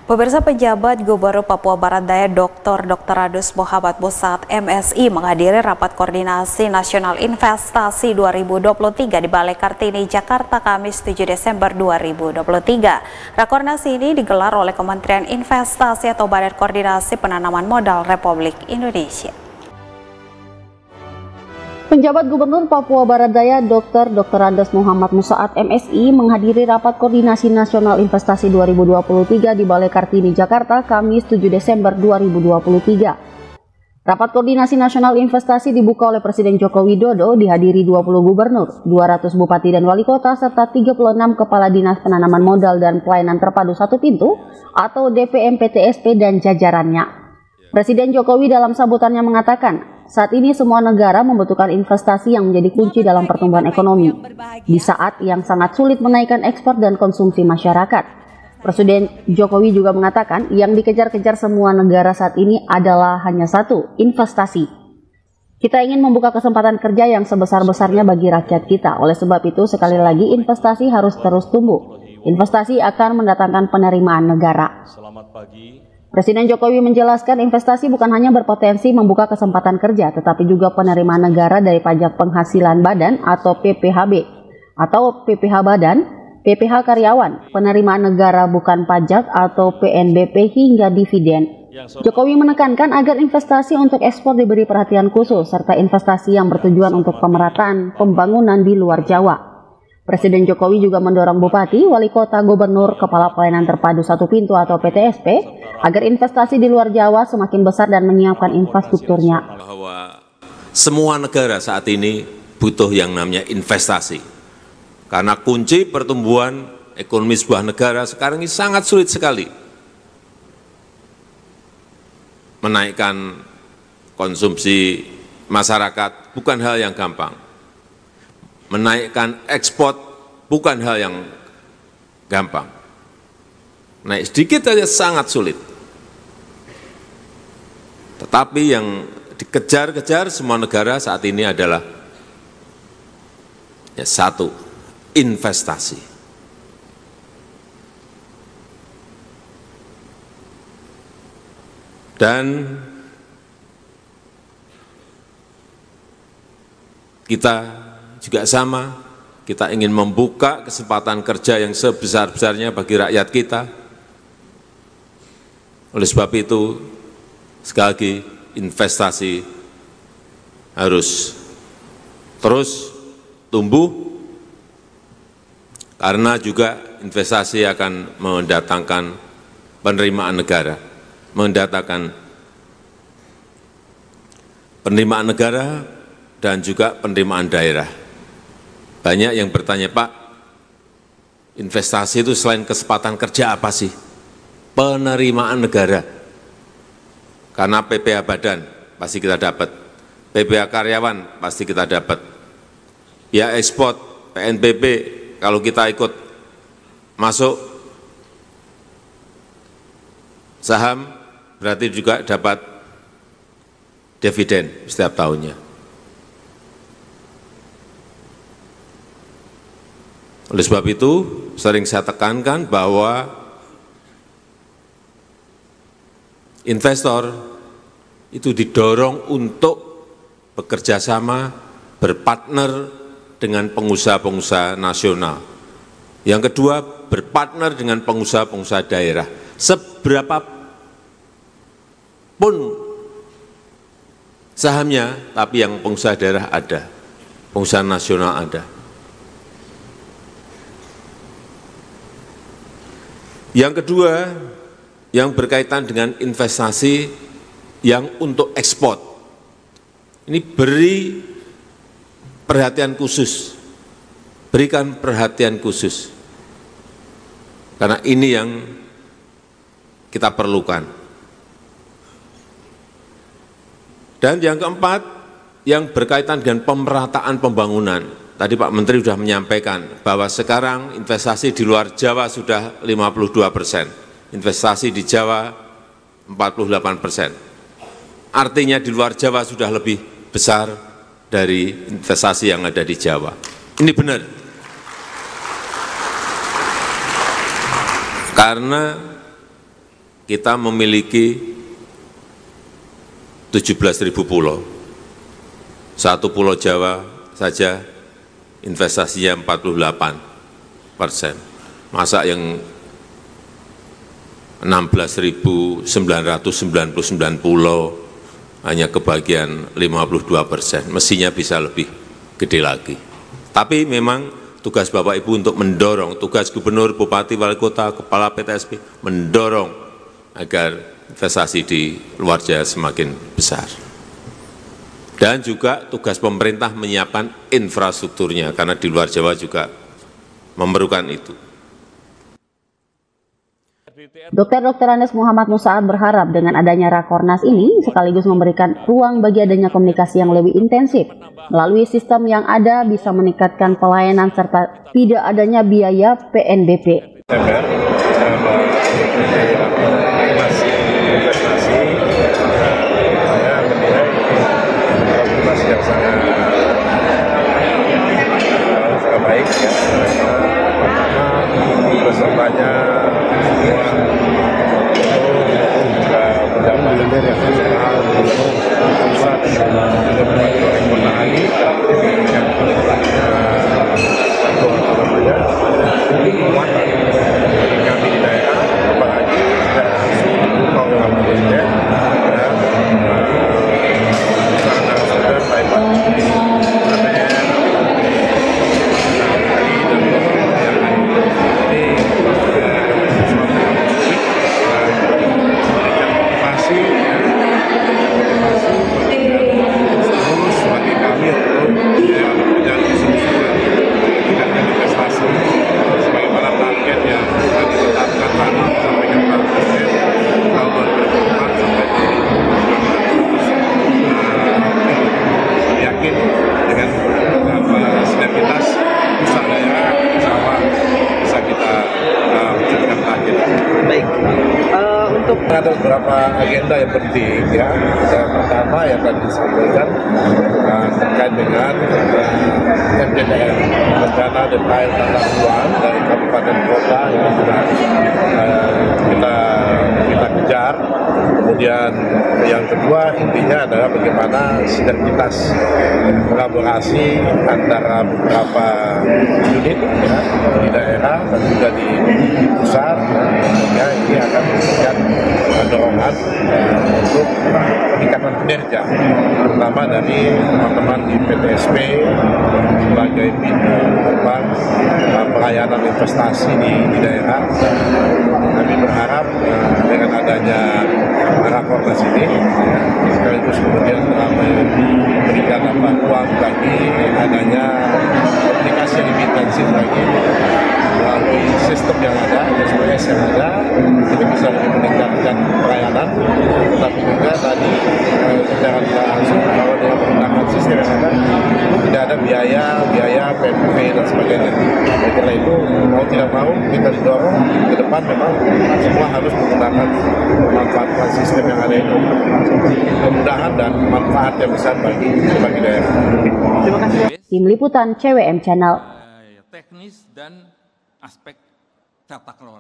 Pemirsa, pejabat Gubernur Papua Barat Daya Dr. Adus Muhammad Musaat MSI menghadiri rapat koordinasi nasional investasi 2023 di Balai Kartini, Jakarta, Kamis 7 Desember 2023. Rakornas ini digelar oleh Kementerian Investasi atau Badan Koordinasi Penanaman Modal Republik Indonesia. Penjabat Gubernur Papua Barat Daya Dr. Adus Muhammad Musaat MSI menghadiri rapat koordinasi nasional investasi 2023 di Balai Kartini, Jakarta, Kamis 7 Desember 2023. Rapat koordinasi nasional investasi dibuka oleh Presiden Joko Widodo, dihadiri 20 gubernur, 200 bupati dan wali kota, serta 36 kepala dinas penanaman modal dan pelayanan terpadu satu pintu atau DPM PTSP dan jajarannya. Presiden Jokowi dalam sambutannya mengatakan, saat ini semua negara membutuhkan investasi yang menjadi kunci dalam pertumbuhan ekonomi, di saat yang sangat sulit menaikkan ekspor dan konsumsi masyarakat. Presiden Jokowi juga mengatakan yang dikejar-kejar semua negara saat ini adalah hanya satu, investasi. Kita ingin membuka kesempatan kerja yang sebesar-besarnya bagi rakyat kita. Oleh sebab itu, sekali lagi investasi harus terus tumbuh. Investasi akan mendatangkan penerimaan negara. Selamat pagi. Presiden Jokowi menjelaskan investasi bukan hanya berpotensi membuka kesempatan kerja, tetapi juga penerimaan negara dari pajak penghasilan badan atau PPHB, atau PPH badan, PPH karyawan, penerimaan negara bukan pajak atau PNBP hingga dividen. Jokowi menekankan agar investasi untuk ekspor diberi perhatian khusus, serta investasi yang bertujuan untuk pemerataan pembangunan di luar Jawa. Presiden Jokowi juga mendorong bupati, wali kota, gubernur, kepala pelayanan terpadu satu pintu atau PTSP agar investasi di luar Jawa semakin besar dan menyiapkan infrastrukturnya. Bahwa semua negara saat ini butuh yang namanya investasi. Karena kunci pertumbuhan ekonomi sebuah negara sekarang ini sangat sulit sekali. Menaikkan konsumsi masyarakat bukan hal yang gampang. Menaikkan ekspor bukan hal yang gampang. Naik sedikit saja sangat sulit. Tetapi yang dikejar-kejar semua negara saat ini adalah satu, investasi. Dan kita juga sama, kita ingin membuka kesempatan kerja yang sebesar-besarnya bagi rakyat kita. Oleh sebab itu, sekali lagi, investasi harus terus tumbuh, karena juga investasi akan mendatangkan penerimaan negara, mendatangkan penerimaan negara dan juga penerimaan daerah. Banyak yang bertanya, Pak, investasi itu selain kesempatan kerja apa sih? Penerimaan negara. Karena PPH badan pasti kita dapat, PPH karyawan pasti kita dapat. Ya ekspor, PNBP kalau kita ikut masuk saham berarti juga dapat dividen setiap tahunnya. Oleh sebab itu, sering saya tekankan bahwa investor itu didorong untuk bekerja sama, berpartner dengan pengusaha-pengusaha nasional. Yang kedua, berpartner dengan pengusaha-pengusaha daerah. Seberapa pun sahamnya, tapi yang pengusaha daerah ada, pengusaha nasional ada. Yang kedua, yang berkaitan dengan investasi yang untuk ekspor. Ini beri perhatian khusus, berikan perhatian khusus. Karena ini yang kita perlukan. Dan yang keempat, yang berkaitan dengan pemerataan pembangunan. Tadi Pak Menteri sudah menyampaikan bahwa sekarang investasi di luar Jawa sudah 52%, investasi di Jawa 48%. Artinya di luar Jawa sudah lebih besar dari investasi yang ada di Jawa. Ini benar. Karena kita memiliki 17.000 pulau. Satu pulau Jawa saja investasinya 48%. Masa yang 16.999 pulau hanya kebagian 52%, mestinya bisa lebih gede lagi. Tapi memang tugas Bapak Ibu untuk mendorong, tugas Gubernur, Bupati, Wali Kota, Kepala PTSP, mendorong agar investasi di luar Jawa semakin besar. Dan juga tugas pemerintah menyiapkan infrastrukturnya, karena di luar Jawa juga memerlukan itu. Dr. Andes Muhammad Musaad berharap dengan adanya Rakornas ini sekaligus memberikan ruang bagi adanya komunikasi yang lebih intensif. Melalui sistem yang ada bisa meningkatkan pelayanan serta tidak adanya biaya PNBP. Ada beberapa agenda yang penting ya. Yang pertama yang tadi disampaikan terkait dengan MDDR, rencana detail tata ruang dari kabupaten kota yang sudah kita kejar. Kemudian yang kedua intinya adalah bagaimana sinergitas kolaborasi antara beberapa unit ya, di daerah dan juga di pusat ya, ini akan memberikan dorongan untuk peningkatan kinerja, terutama dari teman-teman di PTSP sebagai pintu gerbang pelayanan investasi di daerah. Kami berharap dengan adanya Rakornas ini sekaligus kemudian memberikan ruang bagi adanya komunikasi yang lebih intensif lagi melalui sistem yang ada, SPS yang ada, ini bisa lebih meningkatkan pelayanan, tetapi juga tadi secara tidak langsung kalau dengan menggunakan sistem yang ada itu tidak ada biaya PNBP dan sebagainya. Karena itu mau tidak mau kita didorong ke depan memang semua harus menggunakan memanfaatkan sistem yang ada itu, kemudahan dan manfaat yang besar bagi daerah. Terima kasih. Tim Liputan CWM Channel. Teknis dan aspek tata kelola.